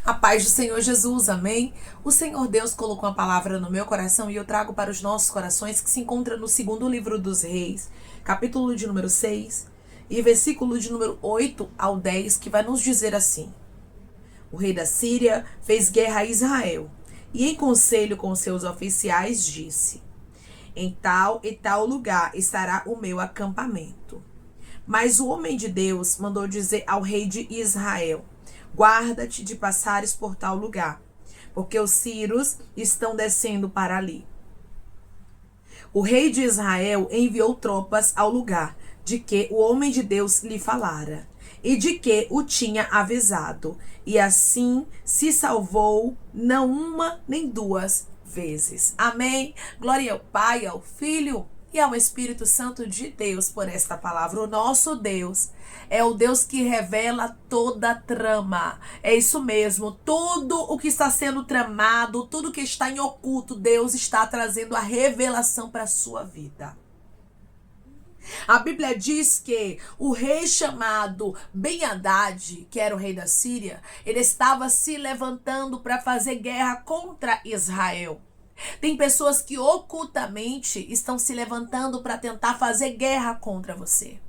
A paz do Senhor Jesus, amém? O Senhor Deus colocou uma palavra no meu coração e eu trago para os nossos corações que se encontra no segundo livro dos Reis, capítulo de número 6 e versículo de número 8 ao 10, que vai nos dizer assim: O rei da Síria fez guerra a Israel e em conselho com seus oficiais disse: Em tal e tal lugar estará o meu acampamento. Mas o homem de Deus mandou dizer ao rei de Israel: Guarda-te de passares por tal lugar, porque os sírios estão descendo para ali. O rei de Israel enviou tropas ao lugar de que o homem de Deus lhe falara, e de que o tinha avisado, e assim se salvou, não uma nem duas vezes. Amém? Glória ao Pai, ao Filho e ao Espírito Santo de Deus por esta palavra. O nosso Deus é o Deus que revela toda a trama. É isso mesmo. Tudo o que está sendo tramado, tudo que está em oculto, Deus está trazendo a revelação para a sua vida. A Bíblia diz que o rei chamado Ben-Hadad, que era o rei da Síria, ele estava se levantando para fazer guerra contra Israel. Tem pessoas que ocultamente estão se levantando para tentar fazer guerra contra você.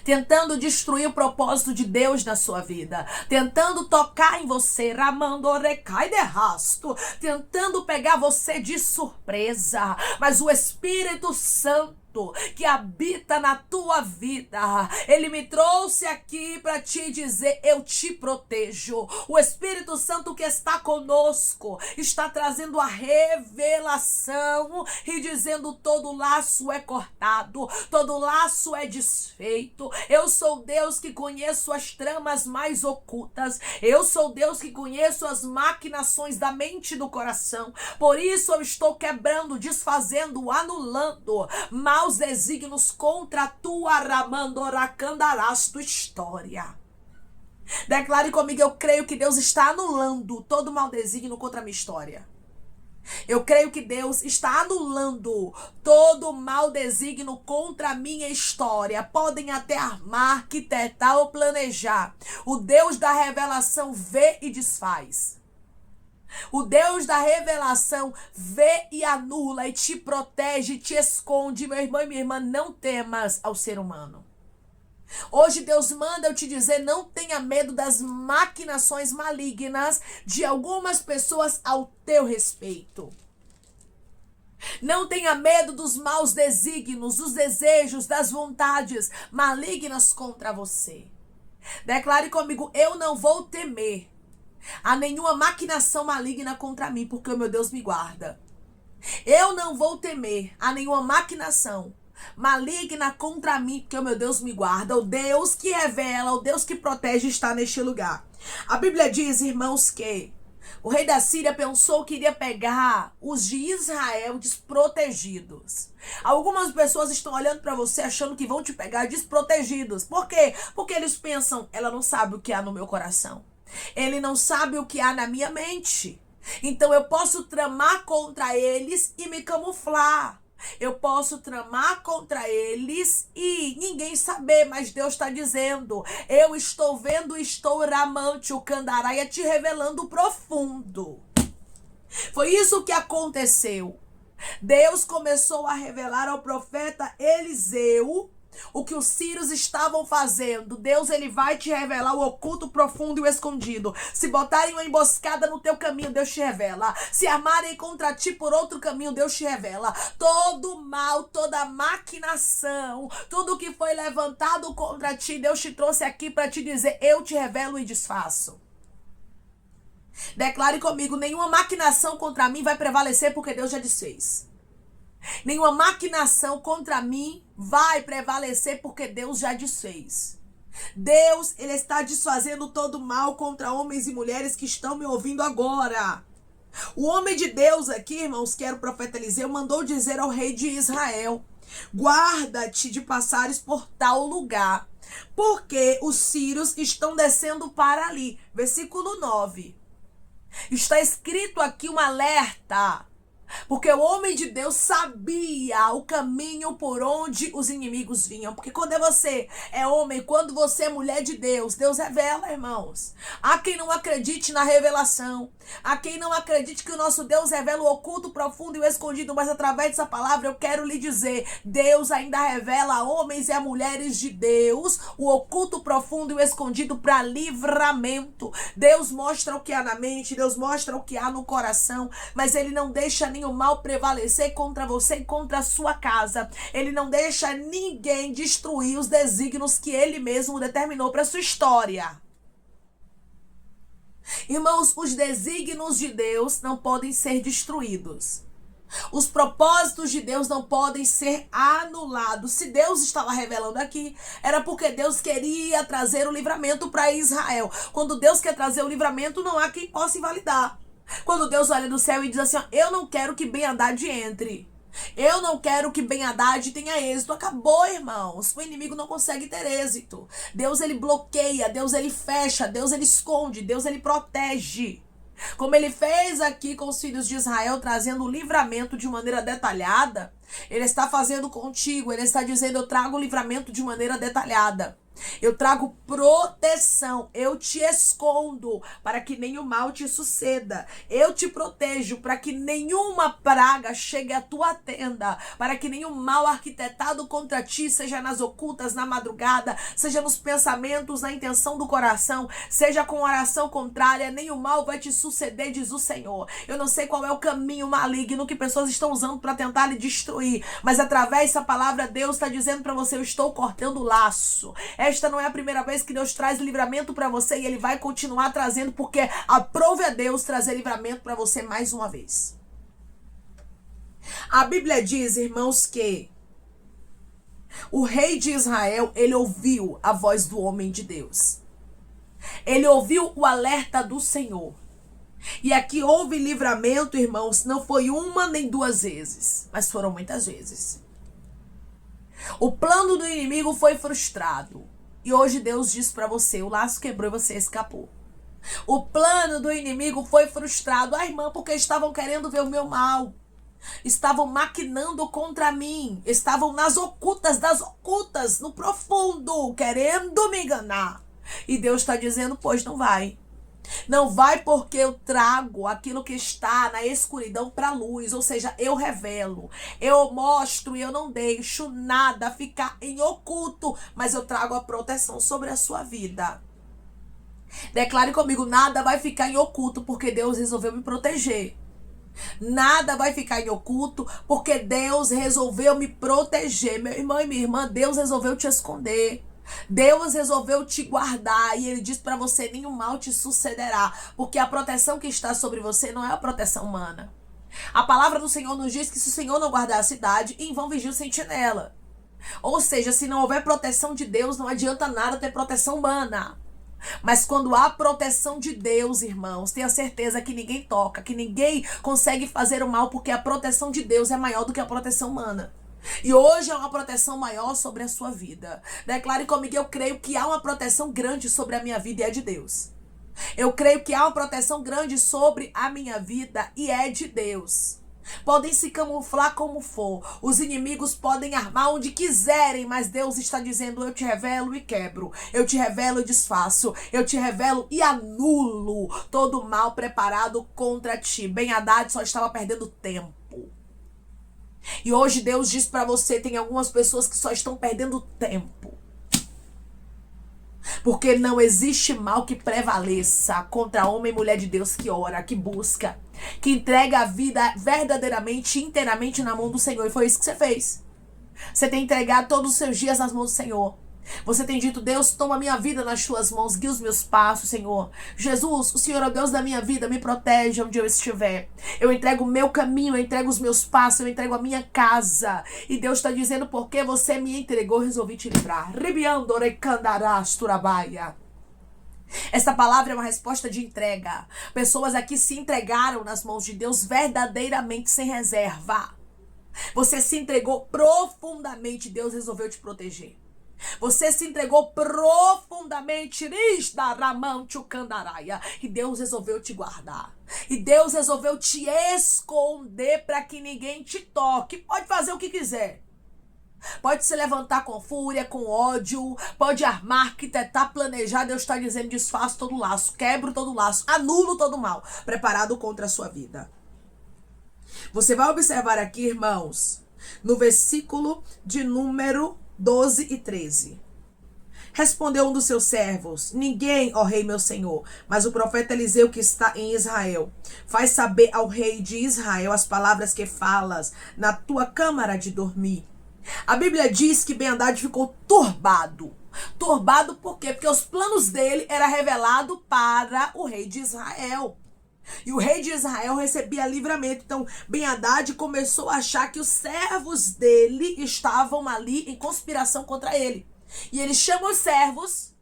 Tentando destruir o propósito de Deus na sua vida, tentando tocar em você, ramandorrecai de rasto, tentando pegar você de surpresa, mas o Espírito Santo que habita na tua vida, ele me trouxe aqui para te dizer: eu te protejo. O Espírito Santo que está conosco está trazendo a revelação e dizendo: todo laço é cortado, todo laço é desfeito. Eu sou Deus que conheço as tramas mais ocultas, eu sou Deus que conheço as maquinações da mente e do coração. Por isso eu estou quebrando, desfazendo, anulando maus desígnios contra a tua ramandoracandarasto história. Declare comigo: eu creio que Deus está anulando todo mau desígnio contra a minha história. Eu creio que Deus está anulando todo mau desígnio contra a minha história. Podem até armar, arquitetar ou planejar. O Deus da revelação vê e desfaz. O Deus da revelação vê e anula e te protege e te esconde. Meu irmão e minha irmã, não temas ao ser humano. Hoje Deus manda eu te dizer: não tenha medo das maquinações malignas de algumas pessoas ao teu respeito. Não tenha medo dos maus desígnios, dos desejos, das vontades malignas contra você. Declare comigo: eu não vou temer a nenhuma maquinação maligna contra mim, porque o meu Deus me guarda. Eu não vou temer a nenhuma maquinação maligna contra mim, porque o meu Deus me guarda. O Deus que revela, o Deus que protege está neste lugar. A Bíblia diz, irmãos, que o rei da Síria pensou que iria pegar os de Israel desprotegidos. Algumas pessoas estão olhando para você achando que vão te pegar desprotegidos. Por quê? Porque eles pensam: ela não sabe o que há no meu coração. Ele não sabe o que há na minha mente. Então eu posso tramar contra eles e me camuflar. Eu posso tramar contra eles e ninguém saber, mas Deus está dizendo: eu estou vendo, estou ramante, o candaraia te revelando o profundo. Foi isso que aconteceu. Deus começou a revelar ao profeta Eliseu o que os sírios estavam fazendo. Deus, ele vai te revelar o oculto, o profundo e o escondido. Se botarem uma emboscada no teu caminho, Deus te revela. Se armarem contra ti por outro caminho, Deus te revela. Todo mal, toda maquinação, tudo que foi levantado contra ti, Deus te trouxe aqui para te dizer: eu te revelo e desfaço. Declare comigo: nenhuma maquinação contra mim vai prevalecer, porque Deus já desfez. Nenhuma maquinação contra mim vai prevalecer, porque Deus já desfez. Deus, ele está desfazendo todo mal contra homens e mulheres que estão me ouvindo agora. O homem de Deus aqui, irmãos, que era o profeta Eliseu, mandou dizer ao rei de Israel: guarda-te de passares por tal lugar, porque os sírios estão descendo para ali. Versículo 9. Está escrito aqui um alerta Porque o homem de Deus sabia o caminho por onde os inimigos vinham. Porque quando você é homem, quando você é mulher de Deus, Deus revela, irmãos. Há quem não acredite na revelação. Há quem não acredite que o nosso Deus revela o oculto, o profundo e o escondido. Mas através dessa palavra eu quero lhe dizer, Deus ainda revela a homens e a mulheres de Deus o oculto, o profundo e o escondido para livramento. Deus mostra o que há na mente, Deus mostra o que há no coração, mas Ele não deixa nem o mal prevalecer contra você e contra a sua casa. Ele não deixa ninguém destruir os desígnios que Ele mesmo determinou para a sua história. Irmãos, os desígnios de Deus não podem ser destruídos. Os propósitos de Deus não podem ser anulados. Se Deus estava revelando aqui, era porque Deus queria trazer o livramento para Israel. Quando Deus quer trazer o livramento, não há quem possa invalidar. Quando Deus olha do céu e diz assim, ó, eu não quero que Ben-Hadad entre. Eu não quero que Ben-Hadad tenha êxito. Acabou, irmãos. O inimigo não consegue ter êxito. Deus, ele bloqueia. Deus, ele fecha. Deus, ele esconde. Deus, ele protege. Como ele fez aqui com os filhos de Israel, trazendo o livramento de maneira detalhada, ele está fazendo contigo. Ele está dizendo, eu trago o livramento de maneira detalhada. Eu trago proteção, eu te escondo para que nenhum mal te suceda. Eu te protejo para que nenhuma praga chegue à tua tenda, para que nenhum mal arquitetado contra ti, seja nas ocultas, na madrugada, seja nos pensamentos, na intenção do coração, seja com oração contrária, nenhum mal vai te suceder, diz o Senhor. Eu não sei qual é o caminho maligno que pessoas estão usando para tentar lhe destruir, mas através dessa palavra Deus está dizendo para você, eu estou cortando o laço. Esta não é a primeira vez que Deus traz livramento para você e Ele vai continuar trazendo, porque aprove a Deus trazer livramento para você mais uma vez. A Bíblia diz, irmãos, que o rei de Israel, ele ouviu a voz do homem de Deus. Ele ouviu o alerta do Senhor. E aqui houve livramento, irmãos, não foi uma nem duas vezes, mas foram muitas vezes. O plano do inimigo foi frustrado. E hoje Deus diz para você, o laço quebrou e você escapou. O plano do inimigo foi frustrado. Irmã, porque estavam querendo ver o meu mal. Estavam maquinando contra mim. Estavam nas ocultas das ocultas, no profundo, querendo me enganar. E Deus está dizendo, pois não vai. Não vai, porque eu trago aquilo que está na escuridão para a luz, ou seja, eu revelo, eu mostro e eu não deixo nada ficar em oculto, mas eu trago a proteção sobre a sua vida. Declare comigo, nada vai ficar em oculto porque Deus resolveu me proteger. Nada vai ficar em oculto porque Deus resolveu me proteger. Meu irmão e minha irmã, Deus resolveu te esconder. Deus resolveu te guardar e Ele diz para você, nenhum mal te sucederá, porque a proteção que está sobre você não é a proteção humana. A palavra do Senhor nos diz que se o Senhor não guardar a cidade, em vão vigia o sentinela. Ou seja, se não houver proteção de Deus, não adianta nada ter proteção humana. Mas quando há proteção de Deus, irmãos, tenha certeza que ninguém toca, que ninguém consegue fazer o mal, porque a proteção de Deus é maior do que a proteção humana. E hoje há uma proteção maior sobre a sua vida. Declare comigo, eu creio que há uma proteção grande sobre a minha vida e é de Deus. Eu creio que há uma proteção grande sobre a minha vida e é de Deus. Podem se camuflar como for. Os inimigos podem armar onde quiserem, mas Deus está dizendo, eu te revelo e quebro. Eu te revelo e desfaço. Eu te revelo e anulo todo o mal preparado contra ti. Ben-Hadad só estava perdendo tempo. E hoje Deus diz para você, tem algumas pessoas que só estão perdendo tempo. Porque não existe mal que prevaleça contra homem e mulher de Deus que ora, que busca, que entrega a vida verdadeiramente, inteiramente na mão do Senhor. E foi isso que você fez. Você tem entregado todos os seus dias nas mãos do Senhor. Você tem dito, Deus, toma a minha vida nas tuas mãos, guia os meus passos, Senhor. Jesus, o Senhor é o Deus da minha vida, me protege onde eu estiver. Eu entrego o meu caminho, eu entrego os meus passos, eu entrego a minha casa. E Deus está dizendo, porque você me entregou, resolvi te livrar. Esta palavra é uma resposta de entrega. Pessoas aqui se entregaram nas mãos de Deus verdadeiramente, sem reserva. Você se entregou profundamente, Deus resolveu te proteger. Você se entregou profundamente. E Deus resolveu te guardar. E Deus resolveu te esconder para que ninguém te toque. Pode fazer o que quiser. Pode se levantar com fúria, com ódio, pode armar, arquitetar, planejar. Deus está dizendo: desfaço todo laço, quebro todo laço, anulo todo mal preparado contra a sua vida. Você vai observar aqui, irmãos, no versículo de número 12 e 13. Respondeu um dos seus servos: ninguém, ó rei meu senhor, mas o profeta Eliseu que está em Israel. Faz saber ao rei de Israel as palavras que falas na tua câmara de dormir. A Bíblia diz que Ben-Hadad ficou turbado. Turbado por quê? Porque os planos dele eram revelados para o rei de Israel. E o rei de Israel recebia livramento. Então, Ben-Hadad começou a achar que os servos dele estavam ali em conspiração contra ele. E ele chama os servos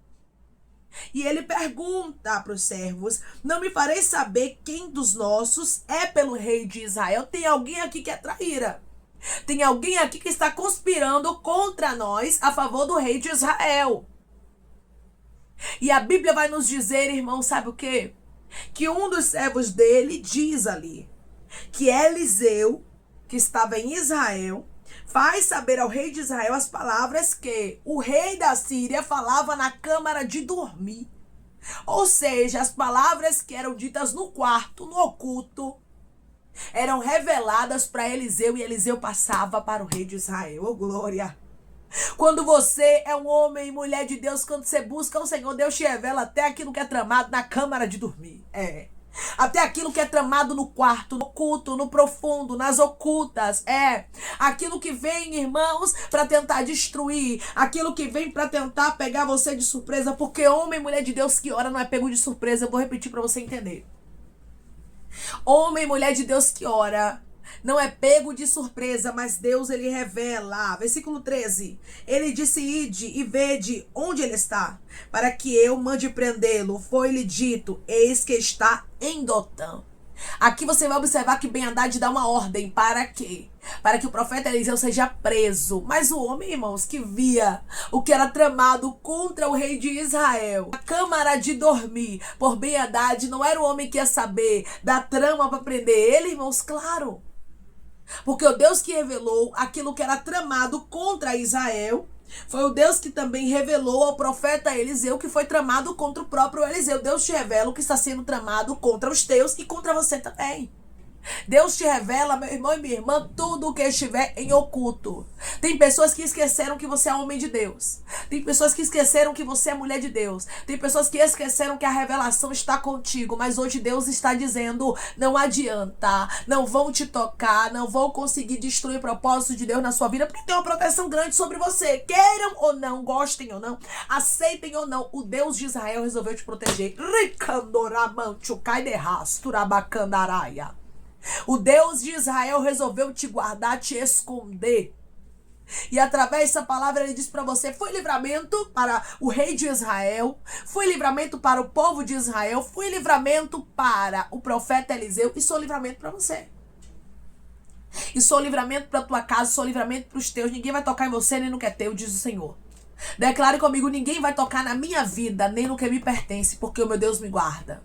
e ele pergunta para os servos: não me farei saber quem dos nossos é pelo rei de Israel? Tem alguém aqui que é traíra. Tem alguém aqui que está conspirando contra nós a favor do rei de Israel. E a Bíblia vai nos dizer, irmão, sabe o quê? Que um dos servos dele diz ali que Eliseu, que estava em Israel, faz saber ao rei de Israel as palavras que o rei da Síria falava na câmara de dormir. Ou seja, as palavras que eram ditas no quarto, no oculto, eram reveladas para Eliseu e Eliseu passava para o rei de Israel. Oh, glória! Quando você é um homem e mulher de Deus, quando você busca o Senhor, Deus te revela até aquilo que é tramado na câmara de dormir. Até aquilo que é tramado no quarto, no oculto, no profundo, nas ocultas. Aquilo que vem, irmãos, para tentar destruir. Aquilo que vem para tentar pegar você de surpresa. Porque homem e mulher de Deus que ora não é pego de surpresa. Eu vou repetir para você entender. Homem e mulher de Deus que ora não é pego de surpresa, mas Deus, ele revela. Versículo 13. Ele disse: ide e vede onde ele está, para que eu mande prendê-lo. Foi-lhe dito: eis que está em Dotã. Aqui você vai observar que Ben-Hadad dá uma ordem. Para quê? Para que o profeta Eliseu seja preso. Mas o homem, irmãos, que via o que era tramado contra o rei de Israel, a câmara de dormir por Ben-Hadad, não era o homem que ia saber da trama para prender ele, irmãos, claro. Porque o Deus que revelou aquilo que era tramado contra Israel foi o Deus que também revelou ao profeta Eliseu que foi tramado contra o próprio Eliseu. Deus te revela o que está sendo tramado contra os teus e contra você também. Deus te revela, meu irmão e minha irmã, tudo o que estiver em oculto. Tem pessoas que esqueceram que você é homem de Deus. Tem pessoas que esqueceram que você é mulher de Deus. Tem pessoas que esqueceram que a revelação está contigo. Mas hoje Deus está dizendo: não adianta, não vão te tocar, não vão conseguir destruir o propósito de Deus na sua vida, porque tem uma proteção grande sobre você. Queiram ou não, gostem ou não, aceitem ou não, o Deus de Israel resolveu te proteger. O Deus de Israel resolveu te guardar, te esconder. E através dessa palavra ele diz para você: foi livramento para o rei de Israel, foi livramento para o povo de Israel, foi livramento para o profeta Eliseu e sou livramento para você. E sou livramento para tua casa, sou livramento para os teus. Ninguém vai tocar em você nem no que é teu, diz o Senhor. Declare comigo: ninguém vai tocar na minha vida nem no que me pertence, porque o meu Deus me guarda.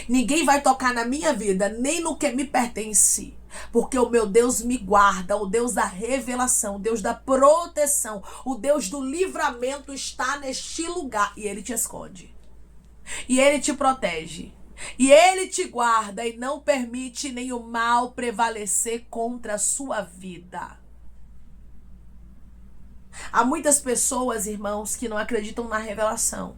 Ninguém vai tocar na minha vida, nem no que me pertence, porque o meu Deus me guarda. O Deus da revelação, o Deus da proteção, o Deus do livramento está neste lugar. E ele te esconde. E ele te protege. E ele te guarda e não permite nenhum mal prevalecer contra a sua vida. Há muitas pessoas, irmãos, que não acreditam na revelação.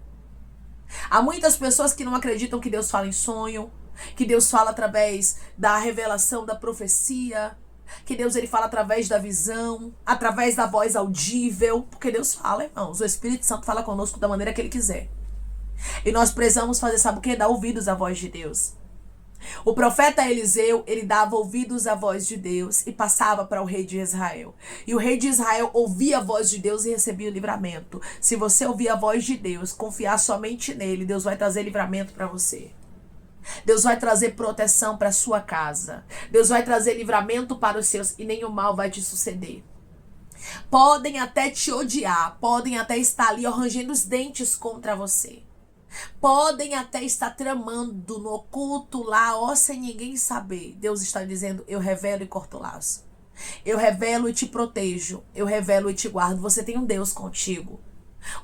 Há muitas pessoas que não acreditam que Deus fala em sonho, que Deus fala através da revelação, da profecia, que Deus ele fala através da visão, através da voz audível, porque Deus fala, irmãos, o Espírito Santo fala conosco da maneira que ele quiser. E nós precisamos fazer, sabe o que? Dar ouvidos à voz de Deus. O profeta Eliseu, ele dava ouvidos à voz de Deus e passava para o rei de Israel. E o rei de Israel ouvia a voz de Deus e recebia o livramento. Se você ouvir a voz de Deus, confiar somente nele, Deus vai trazer livramento para você. Deus vai trazer proteção para sua casa. Deus vai trazer livramento para os seus e nenhum mal vai te suceder. Podem até te odiar, podem até estar ali arranjando os dentes contra você. Podem até estar tramando no oculto lá, ó, sem ninguém saber. Deus está dizendo, eu revelo e corto o laço. Eu revelo e te protejo. Eu revelo e te guardo. Você tem um Deus contigo.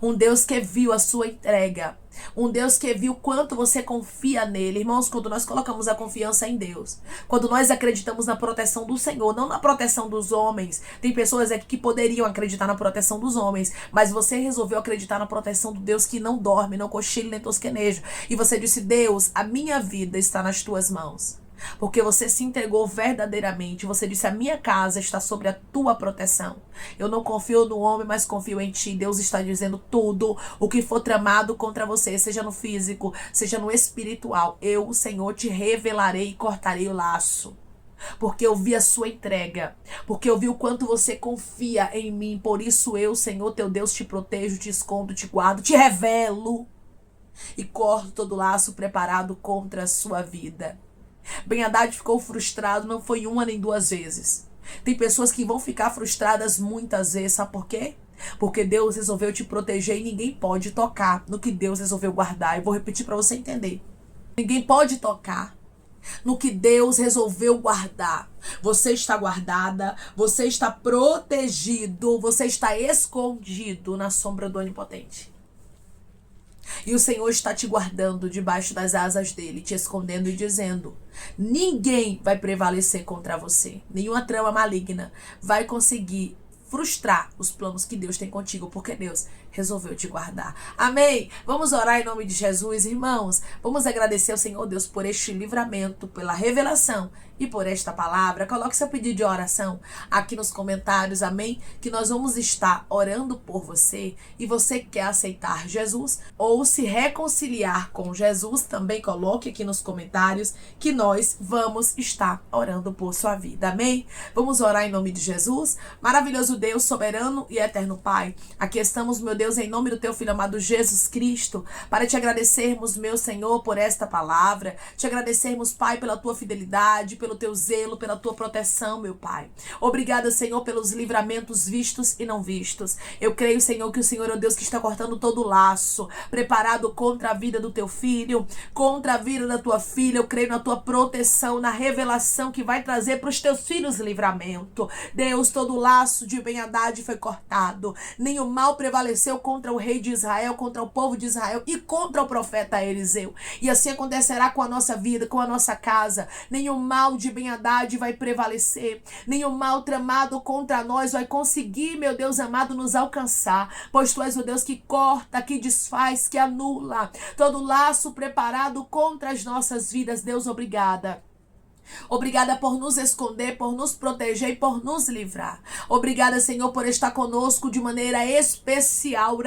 Um Deus que viu a sua entrega. Um Deus que viu quanto você confia nele. Irmãos, quando nós colocamos a confiança em Deus, quando nós acreditamos na proteção do Senhor, não na proteção dos homens. Tem pessoas aqui que poderiam acreditar na proteção dos homens, mas você resolveu acreditar na proteção do Deus que não dorme, não cochila nem tosqueneja. E você disse, Deus, a minha vida está nas tuas mãos. Porque você se entregou verdadeiramente. Você disse, a minha casa está sobre a tua proteção. Eu não confio no homem, mas confio em ti. Deus está dizendo tudo o que for tramado contra você, seja no físico, seja no espiritual. Eu, o Senhor, te revelarei e cortarei o laço. Porque eu vi a sua entrega. Porque eu vi o quanto você confia em mim. Por isso eu, Senhor, teu Deus, te protejo, te escondo, te guardo, te revelo. E corto todo laço preparado contra a sua vida. Ben-Hadad ficou frustrado, não foi uma nem duas vezes. Tem pessoas que vão ficar frustradas muitas vezes, sabe por quê? Porque Deus resolveu te proteger e ninguém pode tocar no que Deus resolveu guardar. Eu vou repetir para você entender. Ninguém pode tocar no que Deus resolveu guardar. Você está guardada, você está protegido, você está escondido na sombra do Onipotente. E o Senhor está te guardando debaixo das asas dele, te escondendo e dizendo, ninguém vai prevalecer contra você. Nenhuma trama maligna vai conseguir frustrar os planos que Deus tem contigo, porque Deus resolveu te guardar. Amém? Vamos orar em nome de Jesus, irmãos. Vamos agradecer ao Senhor Deus por este livramento, pela revelação e por esta palavra. Coloque seu pedido de oração aqui nos comentários, amém? Que nós vamos estar orando por você. E você quer aceitar Jesus ou se reconciliar com Jesus, também coloque aqui nos comentários que nós vamos estar orando por sua vida, amém? Vamos orar em nome de Jesus. Maravilhoso Deus, soberano e eterno Pai, aqui estamos, meu Deus, em nome do teu Filho amado Jesus Cristo, para te agradecermos, meu Senhor, por esta palavra, te agradecermos, Pai, pela tua fidelidade, pelo teu zelo, pela tua proteção, meu Pai. Obrigada, Senhor, pelos livramentos vistos e não vistos. Eu creio, Senhor, que o Senhor é o Deus que está cortando todo o laço, preparado contra a vida do teu filho, contra a vida da tua filha. Eu creio na tua proteção, na revelação que vai trazer para os teus filhos livramento. Deus, todo o laço de Ben-Hadad foi cortado. Nenhum mal prevaleceu contra o rei de Israel, contra o povo de Israel e contra o profeta Eliseu. E assim acontecerá com a nossa vida, com a nossa casa. Nenhum mal de Ben-Hadad vai prevalecer. Nenhum mal tramado contra nós vai conseguir, meu Deus amado, nos alcançar. Pois tu és o Deus que corta, que desfaz, que anula todo laço preparado contra as nossas vidas. Deus, obrigada. Obrigada por nos esconder, por nos proteger e por nos livrar. Obrigada, Senhor, por estar conosco de maneira especial.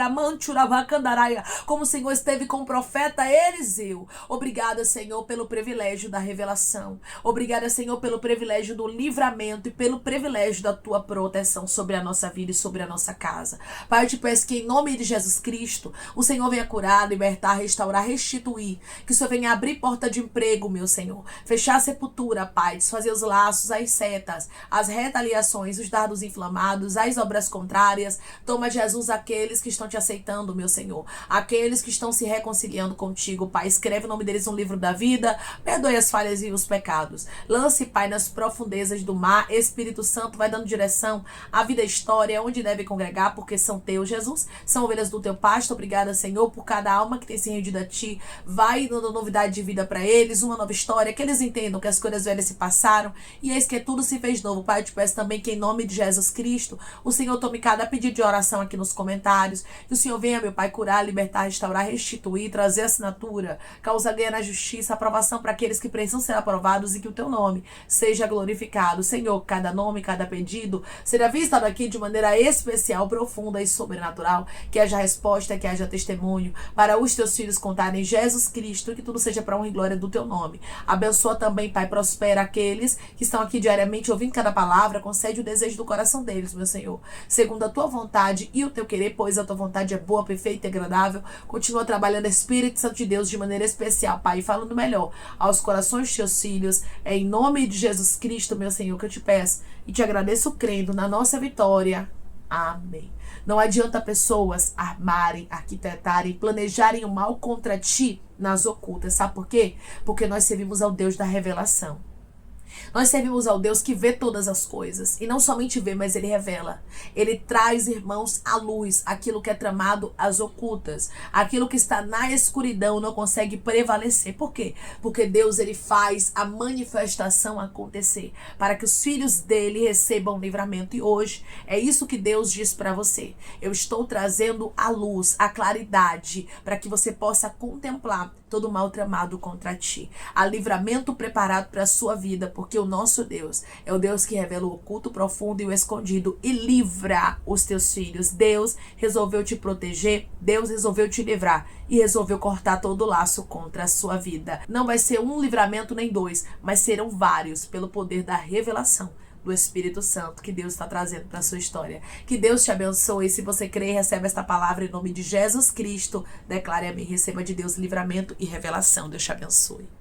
Como o Senhor esteve com o profeta Eliseu. Obrigada, Senhor, pelo privilégio da revelação. Obrigada, Senhor, pelo privilégio do livramento e pelo privilégio da tua proteção sobre a nossa vida e sobre a nossa casa. Pai, eu te peço que em nome de Jesus Cristo, o Senhor venha curar, libertar, restaurar, restituir. Que o Senhor venha abrir porta de emprego, meu Senhor. Fechar a sepultura, Pai, desfazer os laços, as setas, as retaliações, os dardos inflamados, as obras contrárias. Toma, Jesus, aqueles que estão te aceitando, meu Senhor, aqueles que estão se reconciliando contigo, Pai. Escreve o nome deles no livro da vida, perdoe as falhas e os pecados. Lance, Pai, nas profundezas do mar. Espírito Santo vai dando direção à vida e história, onde deve congregar, porque são teus, Jesus, são ovelhas do teu pasto. Obrigada, Senhor, por cada alma que tem se rendido a ti. Vai dando novidade de vida para eles, uma nova história, que eles entendam que as coisas velhas se passaram e eis que tudo se fez novo. Pai, eu te peço também que em nome de Jesus Cristo, o Senhor tome cada pedido de oração aqui nos comentários, que o Senhor venha, meu Pai, curar, libertar, restaurar, restituir, trazer assinatura, causa ganha na justiça, aprovação para aqueles que precisam ser aprovados e que o teu nome seja glorificado. Senhor, cada nome, cada pedido será visitado aqui de maneira especial, profunda e sobrenatural, que haja resposta, que haja testemunho para os teus filhos contarem Jesus Cristo, que tudo seja para honra e glória do teu nome. Abençoa também, Pai, prospera aqueles que estão aqui diariamente ouvindo cada palavra, concede o desejo do coração deles, meu Senhor, segundo a tua vontade e o teu querer, pois a tua vontade é boa, perfeita e agradável. Continua trabalhando, Espírito Santo de Deus, de maneira especial, Pai, e falando melhor aos corações dos teus filhos. É em nome de Jesus Cristo, meu Senhor, que eu te peço e te agradeço crendo na nossa vitória. Amém. Não adianta pessoas armarem, arquitetarem, planejarem o mal contra ti nas ocultas. Sabe por quê? Porque nós servimos ao Deus da revelação. Nós servimos ao Deus que vê todas as coisas. E não somente vê, mas Ele revela. Ele traz, irmãos, à luz aquilo que é tramado às ocultas. Aquilo que está na escuridão não consegue prevalecer. Por quê? Porque Deus, Ele faz a manifestação acontecer para que os filhos dele recebam livramento. E hoje é isso que Deus diz para você. Eu estou trazendo a luz, a claridade, para que você possa contemplar todo o mal tramado contra ti. Há livramento preparado para a sua vida, porque o nosso Deus é o Deus que revela o oculto, o profundo e o escondido e livra os teus filhos. Deus resolveu te proteger, Deus resolveu te livrar e resolveu cortar todo o laço contra a sua vida. Não vai ser um livramento nem dois, mas serão vários pelo poder da revelação do Espírito Santo que Deus está trazendo para a sua história. Que Deus te abençoe. Se você crê e recebe esta palavra em nome de Jesus Cristo, declare amém. Receba de Deus livramento e revelação. Deus te abençoe.